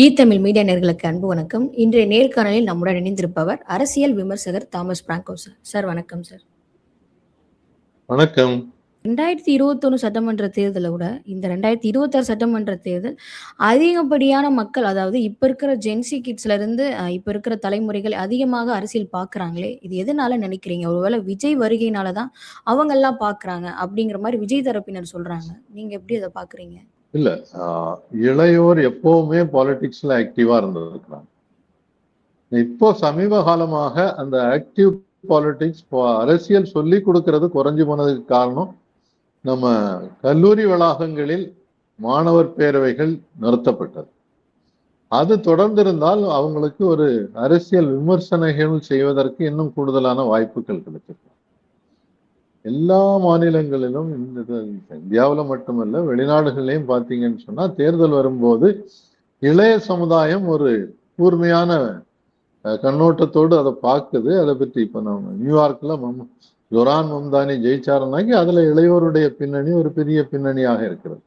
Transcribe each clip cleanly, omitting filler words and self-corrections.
Tamil media நேயர்களுக்கு அன்பு வணக்கம். இன்றைய நேர்காணலில் நம்முடன் இணைந்திருப்பவர் அரசியல் விமர்சகர் தாமஸ் பிராங்கோ சார். சார் வணக்கம் சார். வணக்கம். 2021 சட்டமன்ற தேர்தலை விட இந்த 2026 சட்டமன்ற தேர்தல் அதிகப்படியான மக்கள், அதாவது இப்ப இருக்கிற ஜென்சி கிட்ஸ்ல இருந்து இப்ப இருக்கிற தலைமுறைகள் அதிகமாக அரசியல் பாக்குறாங்களே, இது எதனால நினைக்கிறீங்க? ஒருவேளை விஜய் வருகையினாலதான் அவங்க எல்லாம் பாக்குறாங்க அப்படிங்கிற மாதிரி விஜய் தரப்பினர் சொல்றாங்க. நீங்க எப்படி அதை பாக்குறீங்க? இல்ல, இளையோர் எப்பவுமே பாலிடிக்ஸ்ல ஆக்டிவா இருந்திருக்கிறாங்க. இப்போ சமீப காலமாக அந்த ஆக்டிவ் பாலிடிக்ஸ் அரசியல் சொல்லி கொடுக்கறது குறைஞ்சு போனதுக்கு காரணம், நம்ம கல்லூரி வளாகங்களில் மாணவர் பேரவைகள் நிறுத்தப்பட்டது. அது தொடர்ந்திருந்தால் அவங்களுக்கு ஒரு அரசியல் விமர்சனங்கள் செய்வதற்கு இன்னும் கூடுதலான வாய்ப்புகள் கிடைச்சிருக்கு. எல்லா மாநிலங்களிலும் இந்தியாவில் மட்டுமல்ல, வெளிநாடுகளையும் பார்த்தீங்கன்னு சொன்னா தேர்தல் வரும்போது இளைய சமுதாயம் ஒரு கூர்மையான கண்ணோட்டத்தோடு அதை பார்க்குது. அதை பற்றி இப்ப நம்ம நியூயார்க்ல ஜொரான் மம்தானி ஜெயிச்சாருனாக்கி அதுல இளையோருடைய பின்னணி ஒரு பெரிய பின்னணியாக இருக்கிறது.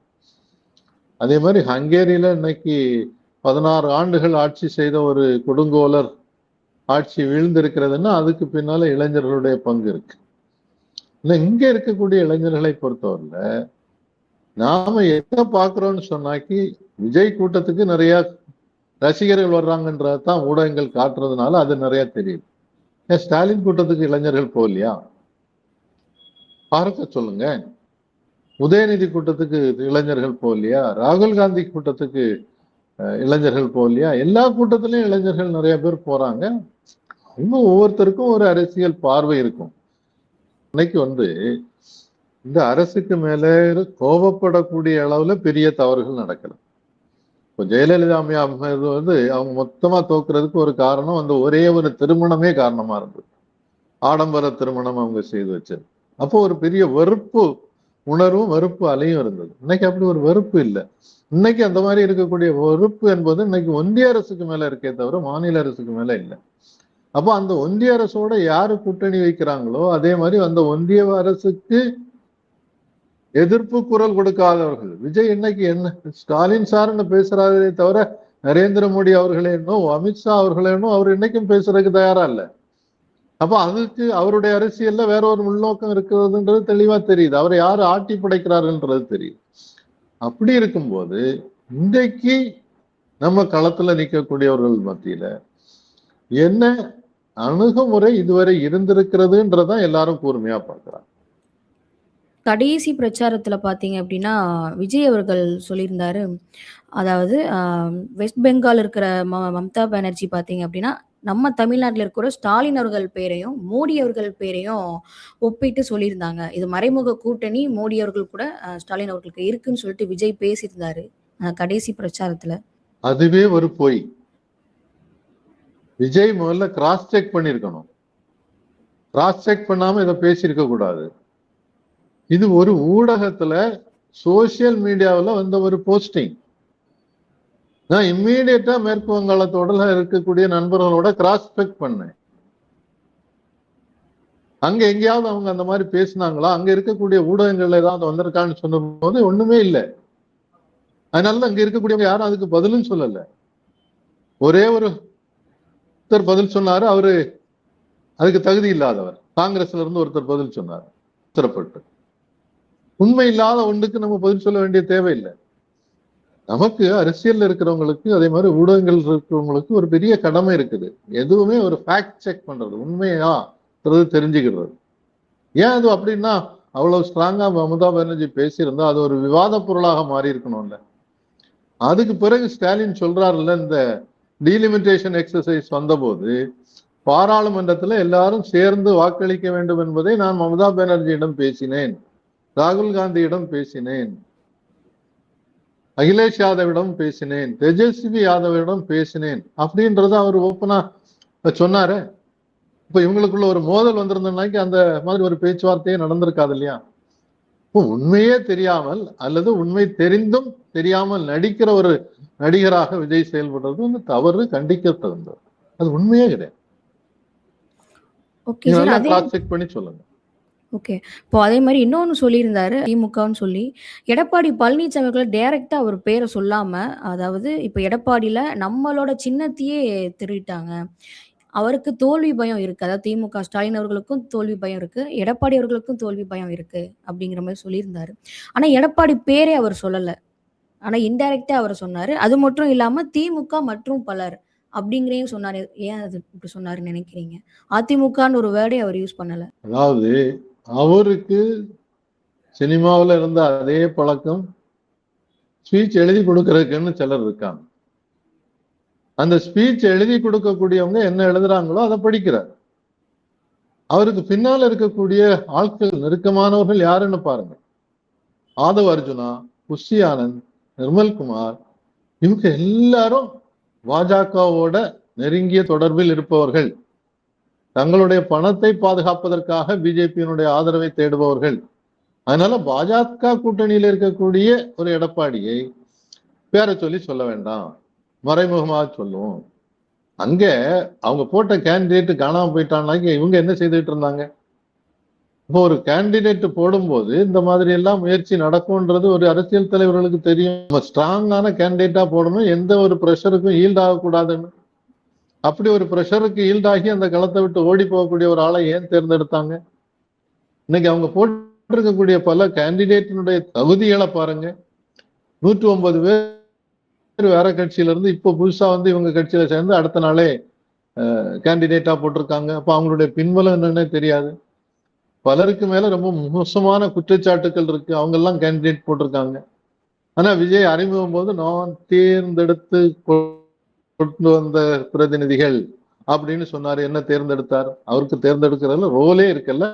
அதே மாதிரி ஹங்கேரியில இன்னைக்கு 16 ஆண்டுகள் ஆட்சி செய்த ஒரு கொடுங்கோலர் ஆட்சி வீழ்ந்திருக்கிறதுன்னா அதுக்கு பின்னால இளைஞர்களுடைய பங்கு இருக்கு. இங்க இருக்கக்கூடிய இளைஞர்களை பொறுத்தவரையில நாம என்ன பாக்குறோம்னு சொன்னாக்கி, விஜய் கூட்டத்துக்கு நிறைய ரசிகர்கள் வர்றாங்கன்றதான் ஊடகங்கள் காட்டுறதுனால அது நிறைய தெரியுது. ஸ்டாலின் கூட்டத்துக்கு இளைஞர்கள் போகலையா? பார்க்க சொல்லுங்க. உதயநிதி கூட்டத்துக்கு இளைஞர்கள் போகலையா? ராகுல் காந்தி கூட்டத்துக்கு இளைஞர்கள் போகலையா? எல்லா கூட்டத்திலையும் இளைஞர்கள் நிறைய பேர் போறாங்க. அவங்க ஒவ்வொருத்தருக்கும் ஒரு அரசியல் பார்வை இருக்கும். இன்னைக்கு இந்த அரசுக்கு மேல கோபப்படக்கூடிய அளவுல பெரிய தவறுகள் நடக்கல. இப்போ ஜெயலலிதா அவங்க மொத்தமா தோக்குறதுக்கு ஒரு காரணம் அந்த ஒரே ஒரு திருமணமே காரணமா இருந்தது. ஆடம்பர திருமணம் அவங்க செய்து வச்சது. அப்போ ஒரு பெரிய வெறுப்பு உணர்வும் வெறுப்பு அலையும் இருந்தது. இன்னைக்கு அப்படி ஒரு வெறுப்பு இல்லை. இன்னைக்கு அந்த மாதிரி இருக்கக்கூடிய வெறுப்பு என்பது இன்னைக்கு ஒன்றிய அரசுக்கு மேல இருக்கே தவிர மாநில அரசுக்கு மேல இல்லை. அப்போ அந்த ஒன்றிய அரசோட யாரு கூட்டணி வைக்கிறாங்களோ அதே மாதிரி அந்த ஒன்றிய அரசுக்கு எதிர்ப்பு குரல் கொடுக்காதவர்கள். விஜய் இன்னைக்கு என்ன ஸ்டாலின் சார்னு பேசுறாரே தவிர நரேந்திர மோடி அவர்களேனோ அமித்ஷா அவர்களேனோ அவர் இன்னைக்கும் பேசுறதுக்கு தயாரா இல்லை. அப்போ அதுக்கு அவருடைய அரசியல்ல வேற ஒரு உள்நோக்கம் இருக்கிறதுன்றது தெளிவா தெரியுது. அவரை யாரு ஆட்டி படைக்கிறாருன்றது தெரியுது. அப்படி இருக்கும்போது இன்றைக்கு நம்ம களத்துல நிற்கக்கூடியவர்கள் மத்தியில என்ன அணுகுமுறை இதுவரை இருந்திருக்கிறதுன்றதான் எல்லாரும் கூர்மையா பார்க்கிறாங்க. கடைசி பிரச்சாரத்துல பாத்தீங்க அப்படின்னா விஜய் அவர்கள் சொல்லியிருந்தாரு, அதாவது வெஸ்ட் பெங்கால் இருக்கிற மம்தா பானர்ஜி பாத்தீங்க அப்படின்னா நம்ம தமிழ்நாட்டில் இருக்கிற ஸ்டாலின் அவர்கள் பேரையும் மோடி அவர்கள் பேரையும் ஒப்பிட்டு சொல்லியிருந்தாங்க. இது மறைமுக கூட்டணி மோடி அவர்கள் கூட ஸ்டாலின் அவர்களுக்கு இருக்குன்னு சொல்லிட்டு விஜய் பேசியிருந்தாரு கடைசி பிரச்சாரத்துல. அதுவே ஒரு பொய். விஜய் முதல்ல கிராஸ் செக் பண்ணிருக்கணும். கிராஸ் செக் பண்ணாம இதை பேசியிருக்க கூடாது. இது ஒரு ஊடகத்துல சோசியல் மீடியாவில் வந்த ஒரு போஸ்டிங். நான் இம்மீடியட்டா மேற்கு வங்காளத்தோட இருக்கக்கூடிய நண்பர்களோட கிராஸ் செக் பண்ணேன். அங்க எங்கேயாவது அவங்க அந்த மாதிரி பேசினாங்களா? அங்க இருக்கக்கூடிய ஊடகங்கள்ல ஏதாவது வந்திருக்கான்னு சொன்ன போது ஒண்ணுமே இல்லை. அதனால அங்க இருக்கக்கூடியவங்க யாரும் அதுக்கு பதிலும் சொல்லல. ஒரே ஒருத்தர் பதில் சொன்னாரு, அவரு அதுக்கு தகுதி இல்லாதவர். காங்கிரஸ்ல இருந்து ஒருத்தர் பதில் சொன்னார் உத்தரப்பட்டு. உண்மை இல்லாத ஒன்றுக்கு நம்ம பதில் சொல்ல வேண்டிய தேவையில்லை. நமக்கு அரசியல் இருக்கிறவங்களுக்கு அதே மாதிரி ஊடகங்கள் இருக்கிறவங்களுக்கு ஒரு பெரிய கடமை இருக்குது. எதுவுமே ஒரு ஃபேக்ட் செக் பண்றது, உண்மையா தெரிஞ்சுக்கிறது. ஏன் அது அப்படின்னா அவ்வளவு ஸ்ட்ராங்கா மம்தா பானர்ஜி பேசியிருந்தா அது ஒரு விவாத பொருளாக மாறி இருக்கணும்ல. அதுக்கு பிறகு ஸ்டாலின் சொல்றாருல்ல, இந்த டீலிமிட்டேஷன் எக்ஸசைஸ் வந்தபோது பாராளுமன்றத்துல எல்லாரும் சேர்ந்து வாக்களிக்க வேண்டும் என்பதை நான் மம்தா பானர்ஜியிடம் பேசினேன், ராகுல் காந்தியிடம் பேசினேன், அகிலேஷ் யாதவிடம் பேசினேன், தேஜஸ்வி யாதவிடம் பேசினேன் அப்படின்றத அவர் ஓப்பனா சொன்னாரு. இப்ப இவங்களுக்குள்ள ஒரு மோதல் வந்திருந்தனாக்கி அந்த மாதிரி ஒரு பேச்சுவார்த்தையே நடந்திருக்காது இல்லையா? உண்மையே தெரியாமல் அல்லது உண்மை தெரிந்தும் தெரியாமல் நடிக்கிற ஒரு நடிகராக விஜய் செயல்படுறது தவறு, கண்டிக்க தகுந்தது. அது உண்மையே கிடையாது. ஓகே சார், அதே கிராஸ் செக் பண்ணி சொல்லுங்க. ஓகே. இப்போ அதே மாரி இன்னொன்னு சொல்லியிருந்தாரு திமுகன்னு சொல்லி, எடப்பாடி பழனிசாமி அவர்கள டைரக்ட்டா அவர் பேர சொல்லாம, அதாவது இப்ப எடப்பாடில நம்மளோட சின்னத்தையே திருடிட்டாங்க. அவருக்கு தோல்வி பயம் இருக்கு. அதாவது திமுக ஸ்டாலின் அவர்களுக்கும் தோல்வி பயம் இருக்கு. எடப்பாடி அவர்களுக்கும் தோல்வி பயம் இருக்கு. அப்படிங்கிற மாரி சொல்லியிருந்தாரு. ஆனா எடப்பாடி பேரே அவர் சொல்லல. ஆனா இன்டைரக்ட்டா அவரு சொன்னாரு. அது மட்டும் இல்லாம திமுக மற்றும் பலர் அப்படிங்கிறதையும் சொன்னாரு. ஏன் அது இப்படி சொன்னாருன்னு நினைக்கிறீங்க? அதிமுகன்னு ஒரு வேர்டே அவர் யூஸ் பண்ணல. அதாவது அவருக்கு சினிமாவுல இருந்த அதே பழக்கம் ஸ்பீச் எழுதி கொடுக்கறதுக்குன்னு சிலர் இருக்காங்க. அந்த ஸ்பீச் எழுதி கொடுக்கக்கூடியவங்க என்ன எழுதுறாங்களோ அதை படிக்கிறார். அவருக்கு பின்னால இருக்கக்கூடிய ஆட்கள் நெருக்கமானவர்கள் யாருன்னு பாருங்க. ஆதவ் அர்ஜுனா, புஷி ஆனந்த், நிர்மல்குமார், இவங்க எல்லாரும் பாஜகவோட நெருங்கிய தொடர்பில் இருப்பவர்கள். தங்களுடைய பணத்தை பாதுகாப்பதற்காக பிஜேபியினுடைய ஆதரவை தேடுபவர்கள். அதனால பாஜக கூட்டணியில் இருக்கக்கூடிய ஒரு எடப்பாடியை பேரை சொல்லி சொல்ல வேண்டாம், மறைமுகமாக சொல்லுவோம். அங்க அவங்க போட்ட கேண்டிடேட் காணாம போயிட்டான்னாக்க இவங்க என்ன செய்துட்டு இருந்தாங்க? இப்போ ஒரு கேண்டிடேட் போடும்போது இந்த மாதிரி எல்லாம் முயற்சி நடக்கும்ன்றது ஒரு அரசியல் தலைவர்களுக்கு தெரியும். நம்ம ஸ்ட்ராங்கான கேண்டிடேட்டா போடணும், எந்த ஒரு பிரஷருக்கும் ஈல்ட் ஆகக்கூடாதுன்னு. அப்படி ஒரு பிரஷருக்கு ஈல்டாகி அந்த களத்தை விட்டு ஓடி போகக்கூடிய ஒரு ஆளை ஏன் தேர்ந்தெடுத்தாங்க? இன்னைக்கு அவங்க போட்டிருக்கக்கூடிய பல கேண்டிடேட்டினுடைய தகுதிகளை பாருங்க. 109 பேர் வேற கட்சியில இருந்து இப்ப புதுசா வந்து இவங்க கட்சியில சேர்ந்து அடுத்த நாளே கேண்டிடேட்டா போட்டிருக்காங்க. அப்ப அவங்களுடைய பின்பலம் என்னன்னே தெரியாது. பலருக்கு மேல ரொம்ப மோசமான குற்றச்சாட்டுகள் இருக்கு. அவங்க எல்லாம் கேண்டிடேட் போட்டிருக்காங்க. ஆனா விஜய் அறிமுகம் போது நான் தேர்ந்தெடுத்து கொண்டு வந்த பிரதிநிதிகள் அப்படின்னு சொன்னாரு. என்ன தேர்ந்தெடுத்தார்? அவருக்கு தேர்ந்தெடுக்கிறதுல ரோலே இருக்குல்ல,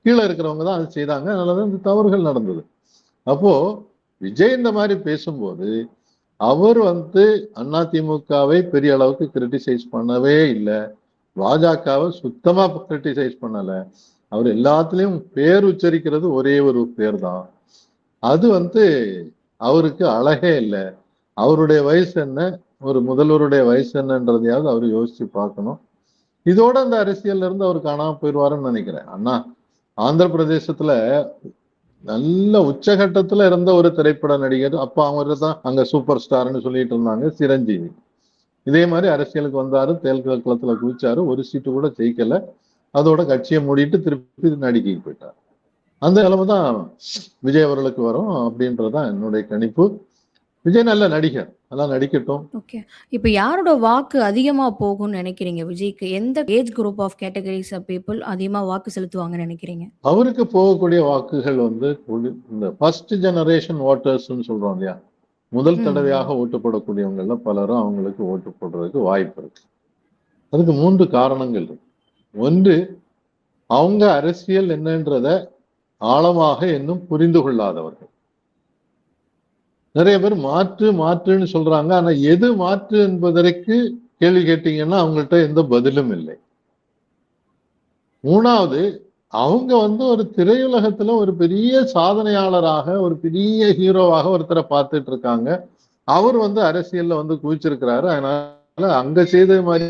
கீழே இருக்கிறவங்க தான் அது செய்தாங்க. அதனாலதான் இந்த தவறுகள் நடந்தது. அப்போ விஜய் இந்த மாதிரி பேசும்போது அவர் வந்து அதிமுகவை பெரிய அளவுக்கு கிரிட்டிசைஸ் பண்ணவே இல்லை, பாஜகவை சுத்தமா கிரிட்டிசைஸ் பண்ணல. அவர் எல்லாத்துலயும் பேர் உச்சரிக்கிறது ஒரே ஒரு பேர் தான். அது வந்து அவருக்கு அழகே இல்லை. அவருடைய வயசு என்ன, ஒரு முதல்வருடைய வயசு என்னன்றதையாவது அவர் யோசிச்சு பார்க்கணும். இதோட அந்த அரசியல்ல இருந்து அவர் காணாம போயிடுவாருன்னு நினைக்கிறேன். அண்ணா ஆந்திர பிரதேசத்துல நல்ல உச்சகட்டத்துல இருந்த ஒரு திரைப்பட நடிகர். அப்ப அவங்க தான் அங்க சூப்பர் ஸ்டார்னு சொல்லிட்டு இருந்தாங்க, சிரஞ்சீவி. இதே மாதிரி அரசியலுக்கு வந்தாரு, தேர்தல் களத்துல குதிச்சாரு, ஒரு சீட்டு கூட ஜெயிக்கல. அதோட கட்சியை மூடிட்டு திருப்பி நடிகைக்கு போயிட்டார். அந்த நிலைமை தான் விஜய் அவர்களுக்கு வரும் அப்படின்றதுதான் என்னுடைய கணிப்பு. விஜய் நல்ல நடிகர், அதெல்லாம் நடிக்கட்டும். ஓகே. இப்ப யாரோட வாக்கு அதிகமா போகும்னு நினைக்கிறீங்க விஜய்க்கு? எந்த age group of categories of people அதிகமா வாக்கு செலுத்துவாங்கன்னு நினைக்கிறீங்க? அவருக்கு போகக்கூடிய வாக்குகள் வந்து இந்த ஃபர்ஸ்ட் ஜெனரேஷன் ஓட்டர்ஸ்ன்னு சொல்றோம் இல்லையா, முதல் தடவையாக ஓட்டு போடக்கூடியவங்கள்ல பலரும் அவங்களுக்கு ஓட்டு போடுறதுக்கு வாய்ப்பு இருக்கு. அதுக்கு 3 காரணங்கள் இருக்கு. ஒன்று, அவங்க அரசியல் என்னன்றத ஆழமாக இன்னும் புரிந்து கொள்ளாதவர்கள். நிறைய பேர் மாற்று மாற்றுன்னு சொல்றாங்க. ஆனா எது மாற்று என்பதற்கு கேள்வி கேட்டீங்கன்னா அவங்கள்ட்ட எந்த பதிலும் இல்லை. 3வது, அவங்க வந்து ஒரு திரையுலகத்துல ஒரு பெரிய சாதனையாளராக, ஒரு பெரிய ஹீரோவாக ஒருத்தரை பார்த்துட்டு இருக்காங்க. அவர் வந்து அரசியல்ல வந்து குவிச்சிருக்கிறாரு, அதனால அங்க செய்த மாதிரி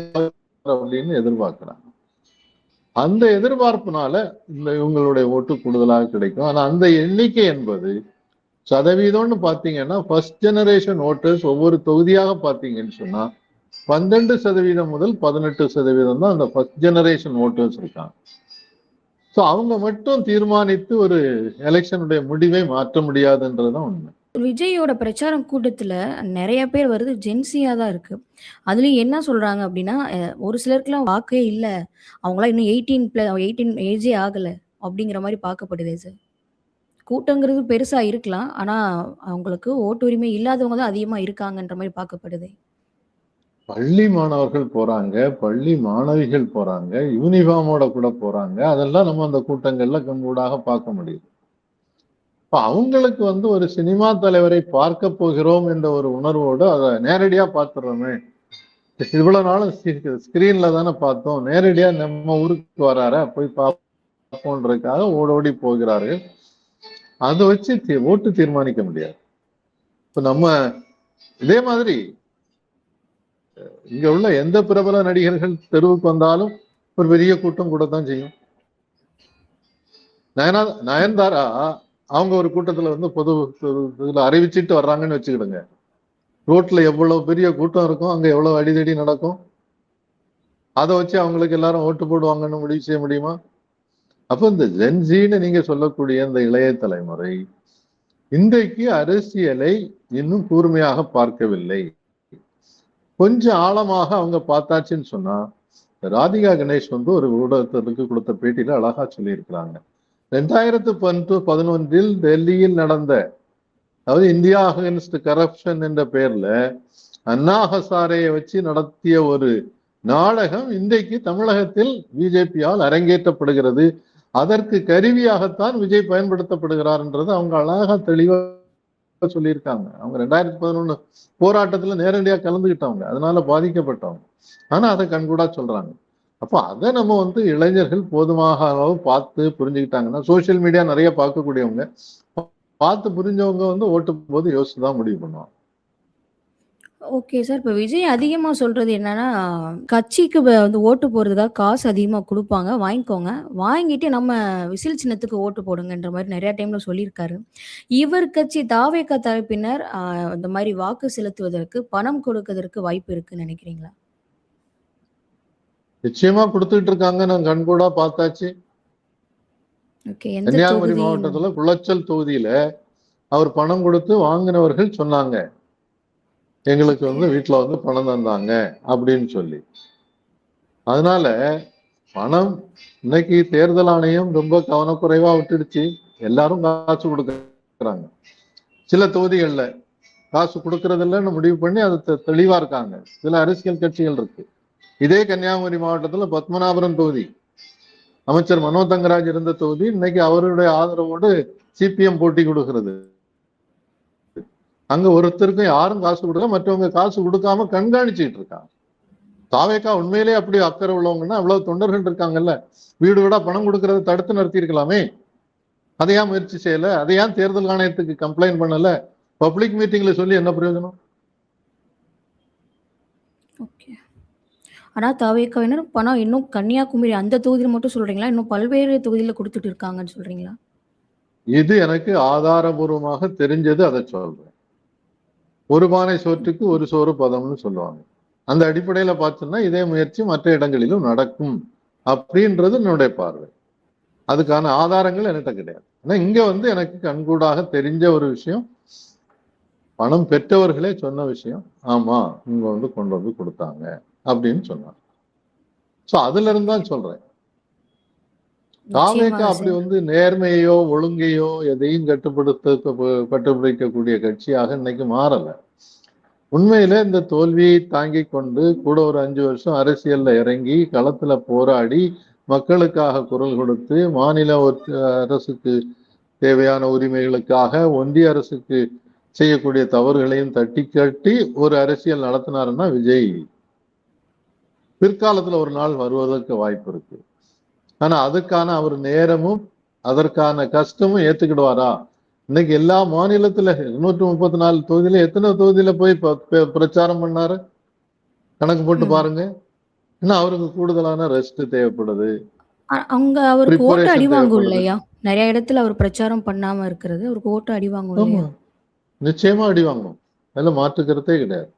அப்படின்னு எதிர்பார்க்கிறாங்க. அந்த எதிர்பார்ப்புனால இந்த இவங்களுடைய ஓட்டு கூடுதலாக கிடைக்கும். ஆனா அந்த எண்ணிக்கை என்பது சதவீதம்னு பாத்தீங்கன்னா ஃபர்ஸ்ட் ஜெனரேஷன் ஓட்டர்ஸ் ஒவ்வொரு தொகுதியாக பாத்தீங்கன்னு சொன்னா 12% முதல் 18% தான் அந்த ஃபர்ஸ்ட் ஜெனரேஷன் ஓட்டர்ஸ் இருக்காங்க. ஸோ அவங்க மட்டும் தீர்மானித்து ஒரு எலெக்ஷனுடைய முடிவை மாற்ற முடியாதுன்றதுதான் உண்மை. விஜயோட பிரச்சாரம் கூட்டத்துல நெறைய பேர் வருது ஜென்சியா தான் இருக்கு. அதுலயும் என்ன சொல்றாங்க அப்டின்னா, ஒரு சிலருக்குலாம் வாக்கே இல்ல. அவங்கலாம் இன்னும் 18 ஏஜே ஆகல. அப்டிங்கிற மாரி பார்க்கப்படுதே சார். கூட்டங்கிறது பெருசா இருக்கலாம். ஆனா, அவங்களுக்கு ஓட்டு உரிமை இல்லாதவங்க தான் அதிகமா இருக்காங்கன்ற மாரி பார்க்கப்படுதே. பள்ளி மாணவர்கள் போறாங்க, பள்ளி மாணவிகள் போறாங்க, யூனிஃபார்மோட கூட போறாங்க. அதெல்லாம் நம்ம அந்த கூட்டங்கள்ல கண்கூடாக பார்க்க முடியுது. இப்ப அவங்களுக்கு வந்து ஒரு சினிமா தலைவரை பார்க்க போகிறோம் என்ற ஒரு உணர்வோடு அதை நேரடியா பார்த்துடுறோமே. இவ்வளவு நாளும் ஸ்கிரீன்ல தானே பார்த்தோம், நேரடியா நம்ம ஊருக்கு வராரா போய் பார்ப்போன்றதுக்காக ஓடோடி போகிறார்கள். அதை வச்சு ஓட்டு தீர்மானிக்க முடியாது. இப்ப நம்ம இதே மாதிரி இங்க உள்ள எந்த பிரபல நடிகர்கள் தெருவுக்கு வந்தாலும் ஒரு பெரிய கூட்டம் கூட தான் செய்யும். நயன்தாரா அவங்க ஒரு கூட்டத்துல வந்து பொது இதுல அறிவிச்சிட்டு வர்றாங்கன்னு வச்சுக்கிடுங்க. ரோட்ல எவ்வளவு பெரிய கூட்டம் இருக்கும், அங்க எவ்வளவு அடிதடி நடக்கும். அதை வச்சு அவங்களுக்கு எல்லாரும் ஓட்டு போடுவாங்கன்னு முடிவு செய்ய முடியுமா? அப்ப இந்த ஜென்சின்னு நீங்க சொல்லக்கூடிய இந்த இளைய தலைமுறை இன்றைக்கு அரசியலை இன்னும் கூர்மையாக பார்க்கவில்லை. கொஞ்சம் ஆழமாக அவங்க பார்த்தாச்சுன்னு சொன்னா, ராதிகா கணேஷ் வந்து ஒரு ஊடகத்திற்கு கொடுத்த பேட்டியில அழகா சொல்லியிருக்கிறாங்க. 2011 டெல்லியில் நடந்த, அதாவது இந்தியா அகென்ஸ்ட் கரப்ஷன் என்ற பெயர்ல அண்ணா ஹசாரையை வச்சு நடத்திய ஒரு நாடகம் இன்றைக்கு தமிழகத்தில் பிஜேபியால் அரங்கேற்றப்படுகிறது. அதற்கு கருவியாகத்தான் விஜய் பயன்படுத்தப்படுகிறார் என்றது அவங்க அழகா தெளிவா சொல்லியிருக்காங்க. அவங்க 2011 போராட்டத்துல நேரடியா கலந்துகிட்டவங்க, அதனால பாதிக்கப்பட்டவங்க. ஆனா அதை கண்கூடா சொல்றாங்க. அப்ப அதை நம்ம வந்து இளைஞர்கள் போதுமாக அளவு பார்த்து புரிஞ்சுக்கிட்டாங்கன்னா, சோசியல் மீடியா நிறைய பார்க்கக்கூடியவங்க, பார்த்து புரிஞ்சவங்க வந்து ஓட்டு போது யோசிச்சுதான் முடிவு பண்ணுவாங்க. Okay sir. இப்ப விஜய் அதிகமா சொல்றது என்னன்னா, கட்சிக்கு வந்து ஓட்டு போடுறதுக்காக காசு அதிகமா குடுப்பாங்க. வாங்கிக்கோங்க. வாங்கிட்டு நம்ம விசில் சின்னத்துக்கு ஓட்டு போடுங்கன்ற மாரி நெறைய டைம்ல சொல்லியிருக்காரு. இவர் கட்சி தாவேகா தரப்பினர் இந்த மாரி வாக்கு செலுத்துவதற்கு பணம் கொடுக்கதற்கு வாய்ப்பு இருக்குன்னு நெனைக்கிறீங்களா? நிச்சயமா கொடுத்துட்டு இருக்காங்க. நான் கண்கூடா பார்த்தாச்சு. ஓகே. எந்த கன்னியாகுமரி தொகுதி? மாவட்டத்துல குளச்சல் தொகுதியில அவர் பணம் கொடுத்து வாங்கினவர்கள் சொன்னாங்க, எங்களுக்கு ஓகே. வந்து வீட்டுல வந்து பணம் தந்தாங்க அப்படின்னு சொல்லி. அதனால பணம் இன்னைக்கு தேர்தல் ஆணையம் ரொம்ப கவனக்குறைவா விட்டுடுச்சு. எல்லாரும் காசு கொடுக்கறாங்க. சில தொகுதிகள்ல காசு கொடுக்கறதில்லன்னு முடிவு பண்ணி அது தெளிவா இருக்காங்க. சில அரசியல் கட்சிகள் இருக்கு. இதே கன்னியாகுமரி மாவட்டத்துல பத்மநாபுரம் தொகுதி, அமைச்சர் மனோ தங்கராஜ் இருந்த தொகுதி, இன்னைக்கு அவருடைய ஆதரவோடு சிபிஎம் போட்டி கொடுக்கிறது. அங்க ஒருத்தருக்கும் யாரும் காசு கொடுக்க, மற்றவங்க காசு கொடுக்காம கண்காணிச்சுட்டு இருக்காங்க. தாவேக்கா உண்மையிலே அப்படி அக்கறை உள்ளவங்கன்னா அவ்வளவு தொண்டர்கள் இருக்காங்கல்ல, வீடு வீடா பணம் கொடுக்கறத தடுத்து நிறுத்தி இருக்கலாமே. அதையா முயற்சி செய்யல? அதையா தேர்தல் ஆணையத்துக்கு கம்ப்ளைண்ட் பண்ணல? பப்ளிக் மீட்டிங்ல சொல்லி என்ன பிரயோஜனம்? ஓகே. ஆனா தாவேகாவினர் பணம் இன்னும் கன்னியாகுமரி அந்த தொகுதியில மட்டும் சொல்றீங்களா? இன்னும் பல்வேறு தொகுதியில குடுத்துட்டு இருக்காங்கன்னு சொல்றீங்களா? இது எனக்கு ஆதாரபூர்வமாக தெரிஞ்சது, அதை சொல்றேன். ஒரு பானை சோற்றுக்கு ஒரு சோறு பதம்னு சொல்லுவாங்க. அந்த அடிப்படையில பார்த்தோம்னா இதே முயற்சி மற்ற இடங்களிலும் நடக்கும் அப்படின்றது என்னுடைய பார்வை. அதுக்கான ஆதாரங்கள் என்கிட்ட கிடையாது. ஆனா இங்க வந்து எனக்கு கண்கூடாக தெரிஞ்ச ஒரு விஷயம், பணம் பெற்றவர்களே சொன்ன விஷயம். ஆமா, இங்க வந்து கொண்டு வந்து கொடுத்தாங்க அப்படின்னு சொன்னாங்க. சோ அதுல இருந்து தான் சொல்றேன். தாவேக்கா நிச்சயமாக அப்படி சார். வந்து நேர்மையோ ஒழுங்கையோ எதையும் கட்டுப்பிடிக்கக்கூடிய கட்சியாக இன்னைக்கு மாறல. உண்மையில இந்த தோல்வியை தாங்கி கொண்டு கூட ஒரு 5 வருஷம் அரசியல்ல இறங்கி களத்துல போராடி மக்களுக்காக குரல் கொடுத்து மாநில அரசுக்கு தேவையான உரிமைகளுக்காக ஒன்றிய அரசுக்கு செய்யக்கூடிய தவறுகளையும் தட்டி காட்டி ஒரு அரசியல் நடத்தினாருன்னா விஜய் பிற்காலத்துல ஒரு நாள் வருவதற்கு வாய்ப்பு இருக்கு. ஆனா அதுக்கான அவர் நேரமும் அதற்கான கஷ்டமும் ஏத்துக்கிடுவாரா? இன்னைக்கு எல்லா மாநிலத்துல 234 தொகுதியில எத்தனை தொகுதியில போய் பிரச்சாரம் பண்ணாரு? கணக்கு போட்டு பாருங்க. இன்னும் அவருக்கு கூடுதலான ரெஸ்ட் தேவைப்படுது, அங்க அவருக்கு ஓட்டு அடி ப்ரிப்பரேஷன் வாங்கும் தேவைப்படுது. இல்லையா? நெறைய இடத்துல அவர் பிரச்சாரம் பண்ணாம இருக்கிறது, அவருக்கு ஓட்டு அடி வாங்கும் ஆமா, இல்லையா? நிச்சயமா அடி வாங்கும். அதுல மாற்றுக்கிறதே கிடையாது.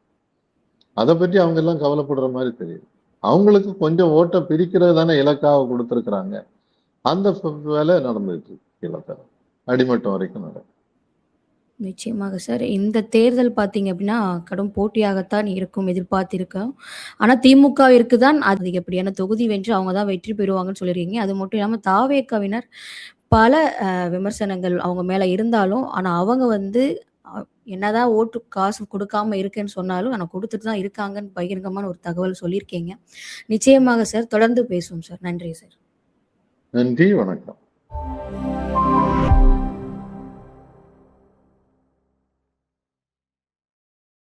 அதை பற்றி அவங்க எல்லாம் கவலைப்படுற மாதிரி தெரியுது. அவங்களுக்கு கொஞ்சம் ஓட்டை பிரிக்கிறது தானே இலக்காக கொடுத்திருக்கிறாங்க. அந்த வேலை நடந்துட்டு இருக்கு. இலக்காக அடிமட்டம் வரைக்கும் நடக்கும். நிச்சயமாக சார். இந்த தேர்தல் பார்த்தீங்க அப்படின்னா, கடும் போட்டியாகத்தான் இருக்கும் எதிர்பார்த்திருக்கோம். ஆனா திமுகவிற்கு தான் அதிகப்படியான தொகுதி வென்று அவங்க தான் வெற்றி பெறுவாங்கன்னு சொல்லியிருக்கீங்க. அது மட்டும் இல்லாம தாவேகாவினர் பல விமர்சனங்கள் அவங்க மேல இருந்தாலும், ஆனா அவங்க வந்து அ என்னதான் ஓட்டு காசு குடுக்காம இருக்கேன்னு சொன்னாலும், ஆனா குடுத்துட்டு தான் இருக்காங்கன்னு பகிரங்கமான ஒரு தகவல் சொல்லியிருக்கீங்க. நிச்சயமாக சார். தொடர்ந்து பேசுவோம் சார். நன்றி சார். நன்றி, வணக்கம்.